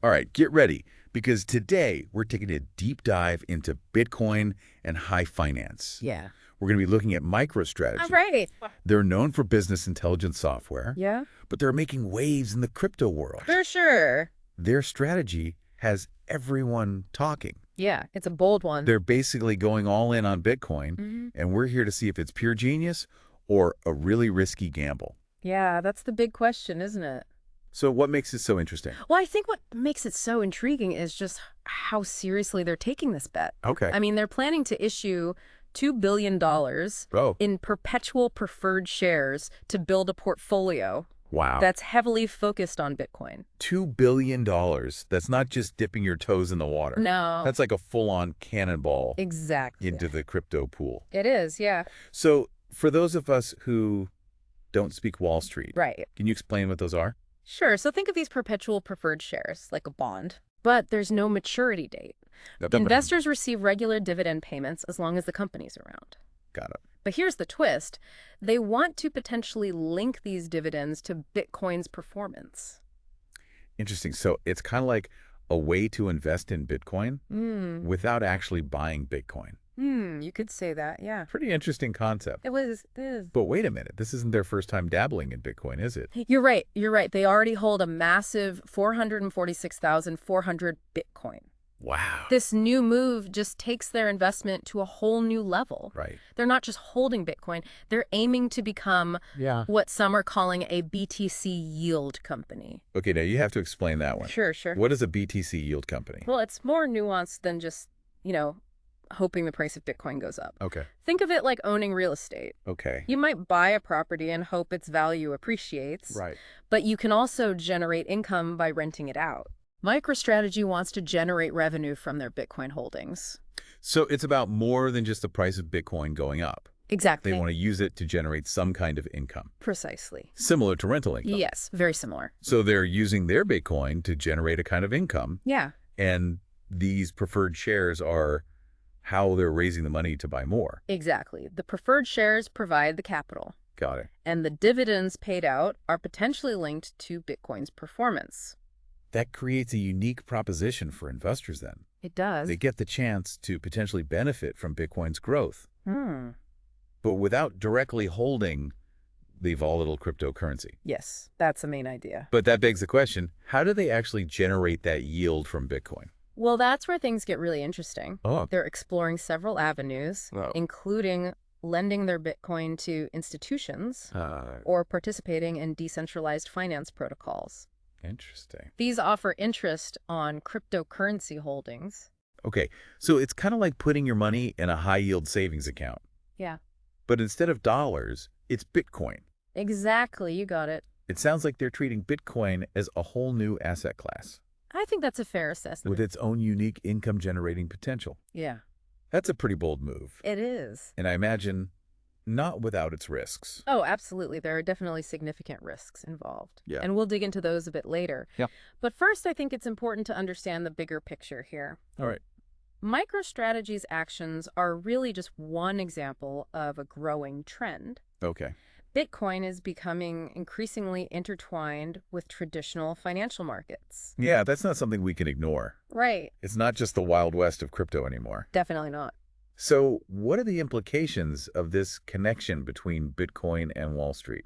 All right, get ready, because today we're taking a deep dive into Bitcoin and high finance. Yeah. We're going to be looking at All MicroStrategy. right. They're known for business intelligence software, Yeah. but they're making waves in the crypto world. For sure. Their strategy has everyone talking. Yeah, it's a bold one. They're basically going all in on Bitcoin, and we're here to see if it's pure genius or a really risky gamble. Yeah, that's the big question, isn't it? So what makes it so interesting? Well, I think what makes it so intriguing is just how seriously they're taking this bet. Okay. I mean, they're planning to issue $2 billion Oh, in perpetual preferred shares to build a portfolio wow. that's heavily focused on Bitcoin. $2 billion. That's not just dipping your toes in the water. No. That's like a full-on cannonball Exactly. into the crypto pool. It is, yeah. So for those of us who don't speak Wall Street, Right. can you explain what those are? Sure. So think of these perpetual preferred shares like a bond, but there's no maturity date. Investors receive regular dividend payments as long as the company's around. Got it. But here's the twist. They want to potentially link these dividends to Bitcoin's performance. Interesting. So it's kind of like a way to invest in Bitcoin without actually buying Bitcoin. You could say that, yeah. Pretty interesting concept. It is. But wait a minute. This isn't their first time dabbling in Bitcoin, is it? You're right. They already hold a massive 446,400 Bitcoin. Wow. This new move just takes their investment to a whole new level. Right. They're not just holding Bitcoin, they're aiming to become what some are calling a BTC yield company. Okay, now you have to explain that one. Sure. What is a BTC yield company? Well, it's more nuanced than just, hoping the price of Bitcoin goes up. Okay. Think of it like owning real estate. Okay. You might buy a property and hope its value appreciates. Right. But you can also generate income by renting it out. MicroStrategy wants to generate revenue from their Bitcoin holdings. So it's about more than just the price of Bitcoin going up. Exactly. They want to use it to generate some kind of income. Precisely. Similar to rental income. Yes, very similar. So they're using their Bitcoin to generate a kind of income. Yeah. And these preferred shares are how they're raising the money to buy more. Exactly. The preferred shares provide the capital. Got it. And the dividends paid out are potentially linked to Bitcoin's performance. That creates a unique proposition for investors then. It does. They get the chance to potentially benefit from Bitcoin's growth, but without directly holding the volatile cryptocurrency. Yes, that's the main idea. But that begs the question, how do they actually generate that yield from Bitcoin? Well, that's where things get really interesting. Oh. They're exploring several avenues, including lending their Bitcoin to institutions or participating in decentralized finance protocols. Interesting. These offer interest on cryptocurrency holdings. Okay, so it's kind of like putting your money in a high-yield savings account. Yeah. But instead of dollars, it's Bitcoin. Exactly, you got it. It sounds like they're treating Bitcoin as a whole new asset class I think that's a fair assessment. with its own unique income-generating potential. Yeah. That's a pretty bold move. It is. And I imagine not without its risks. Oh, absolutely. There are definitely significant risks involved. Yeah. And we'll dig into those a bit later. Yeah. But first, I think it's important to understand the bigger picture here. All right. MicroStrategy's actions are really just one example of a growing trend. Okay. Bitcoin is becoming increasingly intertwined with traditional financial markets. Yeah, that's not something we can ignore. Right. It's not just the Wild West of crypto anymore. Definitely not. So what are the implications of this connection between Bitcoin and Wall Street?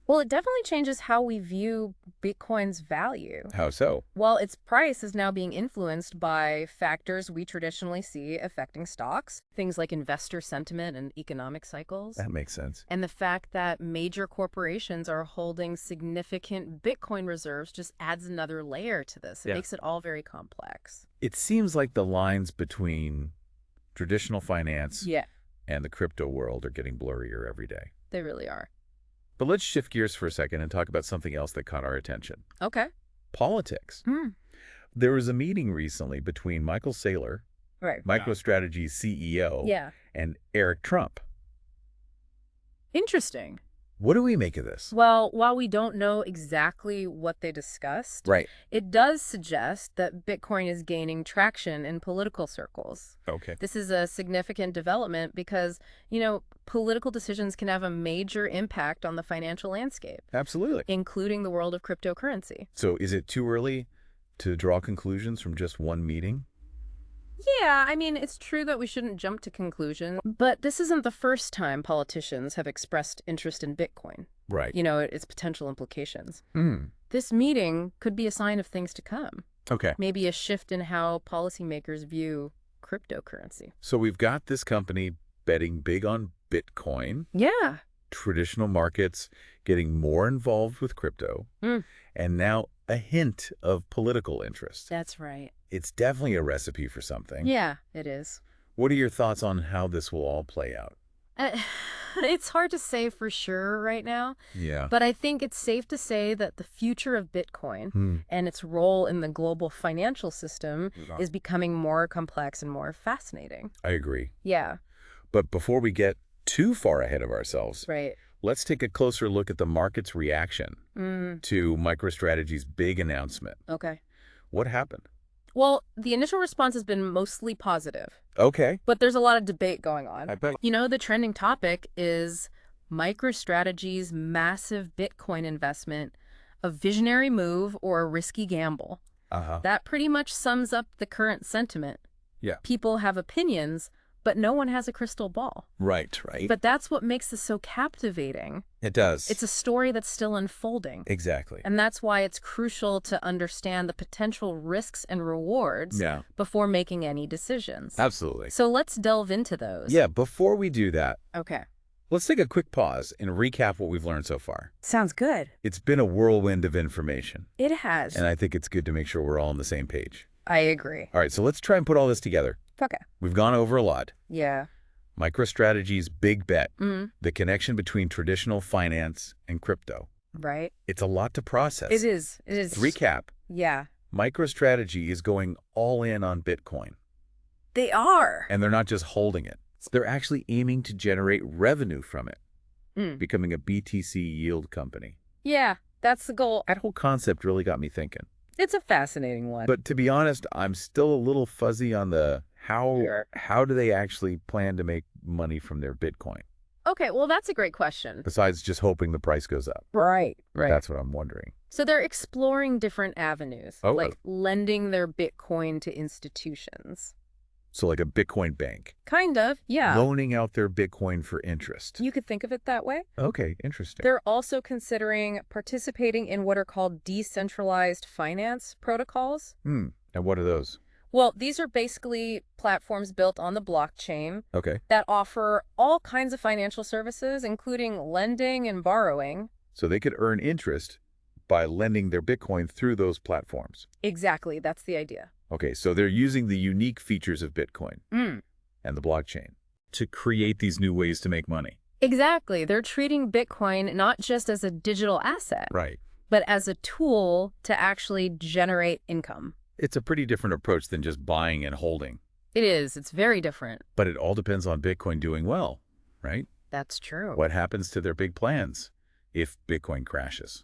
Well, it definitely changes how we view Bitcoin's value. How so? Well, its price is now being influenced by factors we traditionally see affecting stocks, things like investor sentiment and economic cycles. That makes sense. And the fact that major corporations are holding significant Bitcoin reserves just adds another layer to this. It makes it all very complex. It seems like the lines between traditional finance and the crypto world are getting blurrier every day. They really are. But let's shift gears for a second and talk about something else that caught our attention. Okay. Politics. There was a meeting recently between Michael Saylor, MicroStrategy's CEO, and Eric Trump. Interesting. What do we make of this? Well, while we don't know exactly what they discussed, it does suggest that Bitcoin is gaining traction in political circles. Okay. This is a significant development because, political decisions can have a major impact on the financial landscape. Absolutely. Including the world of cryptocurrency. So is it too early to draw conclusions from just one meeting? Yeah, I mean, it's true that we shouldn't jump to conclusions, but this isn't the first time politicians have expressed interest in Bitcoin. Right. Its potential implications. This meeting could be a sign of things to come. Okay. Maybe a shift in how policymakers view cryptocurrency. So we've got this company betting big on Bitcoin. Yeah. Traditional markets getting more involved with crypto. And now a hint of political interest. That's right. It's definitely a recipe for something. Yeah, it is. What are your thoughts on how this will all play out? It's hard to say for sure right now. Yeah. But I think it's safe to say that the future of Bitcoin and its role in the global financial system is becoming more complex and more fascinating. I agree. Yeah. But before we get too far ahead of ourselves, right, let's take a closer look at the market's reaction to MicroStrategy's big announcement. Okay. What happened? Well, the initial response has been mostly positive. Okay. But there's a lot of debate going on. I bet. The trending topic is MicroStrategy's massive Bitcoin investment, a visionary move or a risky gamble. That pretty much sums up the current sentiment. Yeah. People have opinions, but no one has a crystal ball. Right. But that's what makes this so captivating. It does. It's a story that's still unfolding. Exactly. And that's why it's crucial to understand the potential risks and rewards before making any decisions. Absolutely. So let's delve into those. Yeah, before we do that, okay, let's take a quick pause and recap what we've learned so far. Sounds good. It's been a whirlwind of information. It has. And I think it's good to make sure we're all on the same page. I agree. All right, so let's try and put all this together. Okay. We've gone over a lot. Yeah. MicroStrategy's big bet, the connection between traditional finance and crypto. Right. It's a lot to process. It is. To recap. Yeah. MicroStrategy is going all in on Bitcoin. They are. And they're not just holding it. They're actually aiming to generate revenue from it, becoming a BTC yield company. Yeah, that's the goal. That whole concept really got me thinking. It's a fascinating one. But to be honest, I'm still a little fuzzy on the how do they actually plan to make money from their Bitcoin? Okay, well, that's a great question. Besides just hoping the price goes up. Right. That's what I'm wondering. So they're exploring different avenues, like lending their Bitcoin to institutions. So like a Bitcoin bank. Kind of, yeah. Loaning out their Bitcoin for interest. You could think of it that way. Okay, interesting. They're also considering participating in what are called decentralized finance protocols. And what are those? Well, these are basically platforms built on the blockchain that offer all kinds of financial services, including lending and borrowing. So they could earn interest by lending their Bitcoin through those platforms. Exactly. That's the idea. Okay, so they're using the unique features of Bitcoin and the blockchain to create these new ways to make money. Exactly. They're treating Bitcoin not just as a digital asset, but as a tool to actually generate income. It's a pretty different approach than just buying and holding. It is. It's very different. But it all depends on Bitcoin doing well, right? That's true. What happens to their big plans if Bitcoin crashes?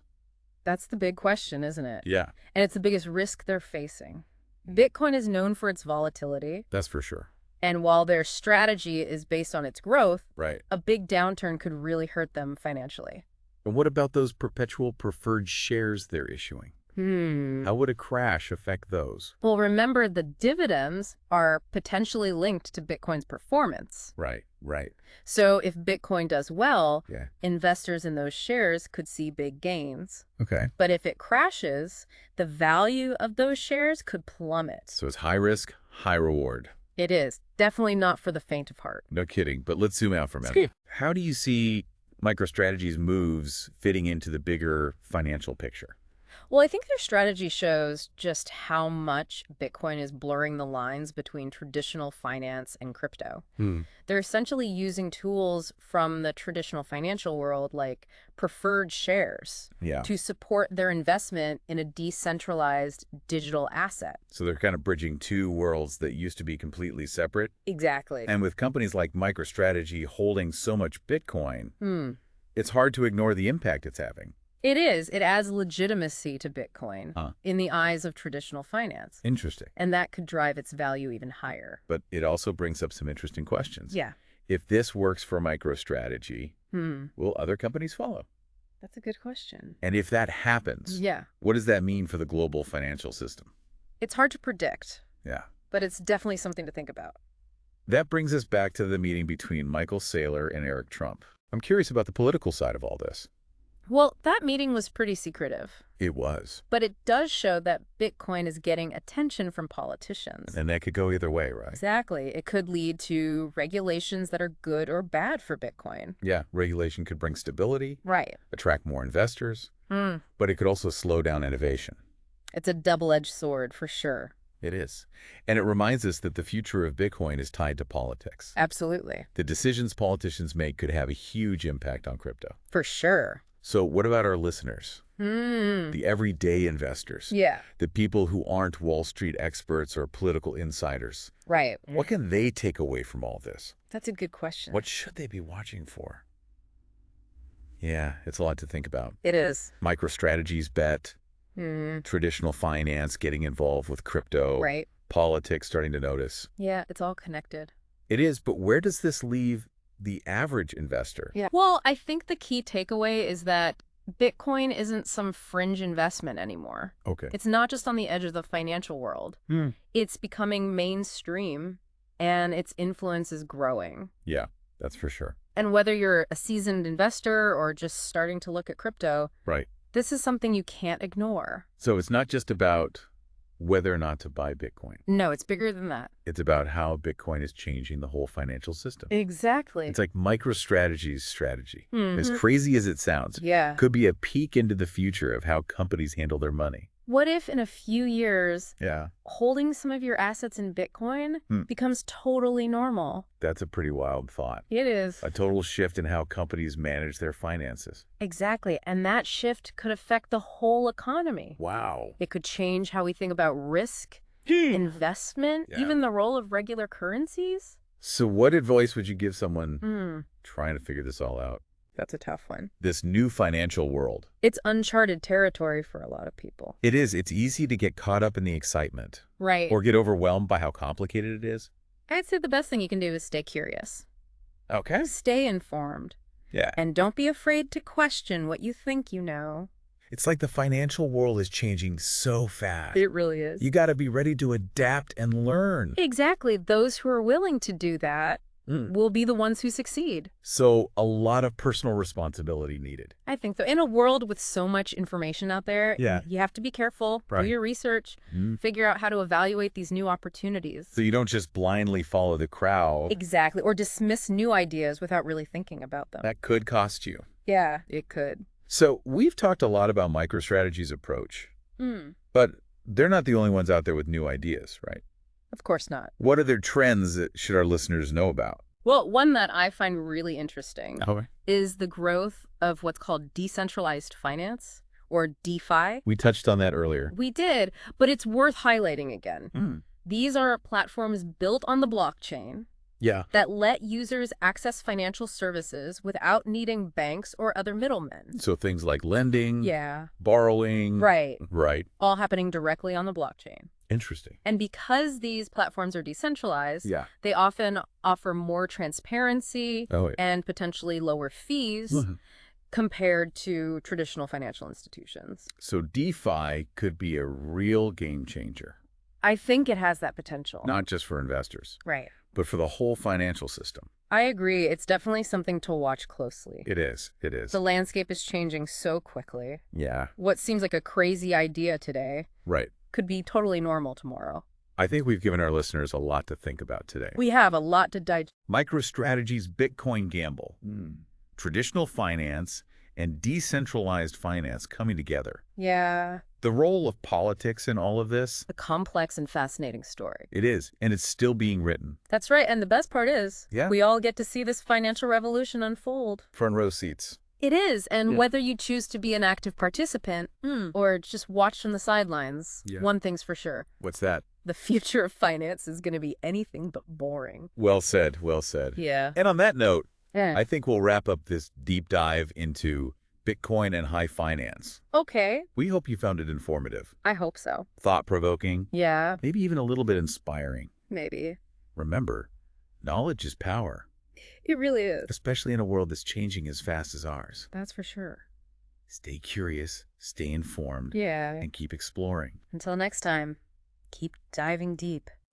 That's the big question, isn't it? Yeah. And it's the biggest risk they're facing. Bitcoin is known for its volatility. That's for sure. And while their strategy is based on its growth, right, a big downturn could really hurt them financially. And what about those perpetual preferred shares they're issuing? How would a crash affect those? Well, remember, the dividends are potentially linked to Bitcoin's performance. Right. So if Bitcoin does well, investors in those shares could see big gains. Okay. But if it crashes, the value of those shares could plummet. So it's high risk, high reward. It is. Definitely not for the faint of heart. No kidding. But let's zoom out for a minute. How do you see MicroStrategy's moves fitting into the bigger financial picture? Well, I think their strategy shows just how much Bitcoin is blurring the lines between traditional finance and crypto. They're essentially using tools from the traditional financial world, like preferred shares, to support their investment in a decentralized digital asset. So they're kind of bridging two worlds that used to be completely separate. Exactly. And with companies like MicroStrategy holding so much Bitcoin, it's hard to ignore the impact it's having. It is. It adds legitimacy to Bitcoin in the eyes of traditional finance. Interesting. And that could drive its value even higher. But it also brings up some interesting questions. Yeah. If this works for MicroStrategy, will other companies follow? That's a good question. And if that happens, what does that mean for the global financial system? It's hard to predict. Yeah. But it's definitely something to think about. That brings us back to the meeting between Michael Saylor and Eric Trump. I'm curious about the political side of all this. Well, that meeting was pretty secretive. It was. But it does show that Bitcoin is getting attention from politicians. And that could go either way, right? Exactly. It could lead to regulations that are good or bad for Bitcoin. Yeah, regulation could bring stability. Right. Attract more investors. But it could also slow down innovation. It's a double-edged sword, for sure. It is. And it reminds us that the future of Bitcoin is tied to politics. Absolutely. The decisions politicians make could have a huge impact on crypto. For sure. So what about our listeners? The everyday investors. Yeah. The people who aren't Wall Street experts or political insiders. Right. What can they take away from all this? That's a good question. What should they be watching for? Yeah, it's a lot to think about. It is. MicroStrategy's bet. Traditional finance getting involved with crypto. Right. Politics starting to notice. Yeah, it's all connected. It is, but where does this leave the average investor? Yeah. Well, I think the key takeaway is that Bitcoin isn't some fringe investment anymore. Okay. It's not just on the edge of the financial world. It's becoming mainstream, and its influence is growing. Yeah, that's for sure. And whether you're a seasoned investor or just starting to look at crypto, right, this is something you can't ignore. So it's not just about whether or not to buy Bitcoin. No, it's bigger than that. It's about how Bitcoin is changing the whole financial system. Exactly. It's like MicroStrategy's strategy. As crazy as it sounds, yeah, could be a peek into the future of how companies handle their money. What if in a few years, yeah, holding some of your assets in Bitcoin becomes totally normal? That's a pretty wild thought. It is. A total shift in how companies manage their finances. Exactly. And that shift could affect the whole economy. Wow. It could change how we think about risk, investment, even the role of regular currencies. So what advice would you give someone trying to figure this all out? That's a tough one. This new financial world. It's uncharted territory for a lot of people. It is. It's easy to get caught up in the excitement. Right. Or get overwhelmed by how complicated it is. I'd say the best thing you can do is stay curious. Okay. Stay informed. Yeah. And don't be afraid to question what you think you know. It's like the financial world is changing so fast. It really is. You got to be ready to adapt and learn. Exactly. Those who are willing to do that will be the ones who succeed. So a lot of personal responsibility needed. I think so. In a world with so much information out there, you have to be careful, do your research, figure out how to evaluate these new opportunities. So you don't just blindly follow the crowd. Exactly. Or dismiss new ideas without really thinking about them. That could cost you. Yeah, it could. So we've talked a lot about MicroStrategy's approach, but they're not the only ones out there with new ideas, right? Of course not. What other trends should our listeners know about? Well, one that I find really interesting is the growth of what's called decentralized finance, or DeFi. We touched on that earlier. We did, but it's worth highlighting again. These are platforms built on the blockchain that let users access financial services without needing banks or other middlemen. So things like lending, borrowing. Right. All happening directly on the blockchain. Interesting. And because these platforms are decentralized, they often offer more transparency and potentially lower fees compared to traditional financial institutions. So DeFi could be a real game changer. I think it has that potential. Not just for investors. Right. But for the whole financial system. I agree. It's definitely something to watch closely. It is. It is. The landscape is changing so quickly. Yeah. What seems like a crazy idea today could be totally normal tomorrow. I think we've given our listeners a lot to think about today. We have a lot to digest. MicroStrategy's Bitcoin gamble. Traditional finance and decentralized finance coming together. Yeah. The role of politics in all of this. A complex and fascinating story. It is, and it's still being written. That's right, and the best part is, we all get to see this financial revolution unfold. Front row seats. It is, and whether you choose to be an active participant or just watch from the sidelines, one thing's for sure. What's that? The future of finance is going to be anything but boring. Well said, well said. Yeah. And on that note, I think we'll wrap up this deep dive into Bitcoin and high finance. Okay. We hope you found it informative. I hope so. Thought-provoking. Yeah. Maybe even a little bit inspiring. Maybe. Remember, knowledge is power. It really is. Especially in a world that's changing as fast as ours. That's for sure. Stay curious, stay informed, and keep exploring. Until next time. keep diving deep.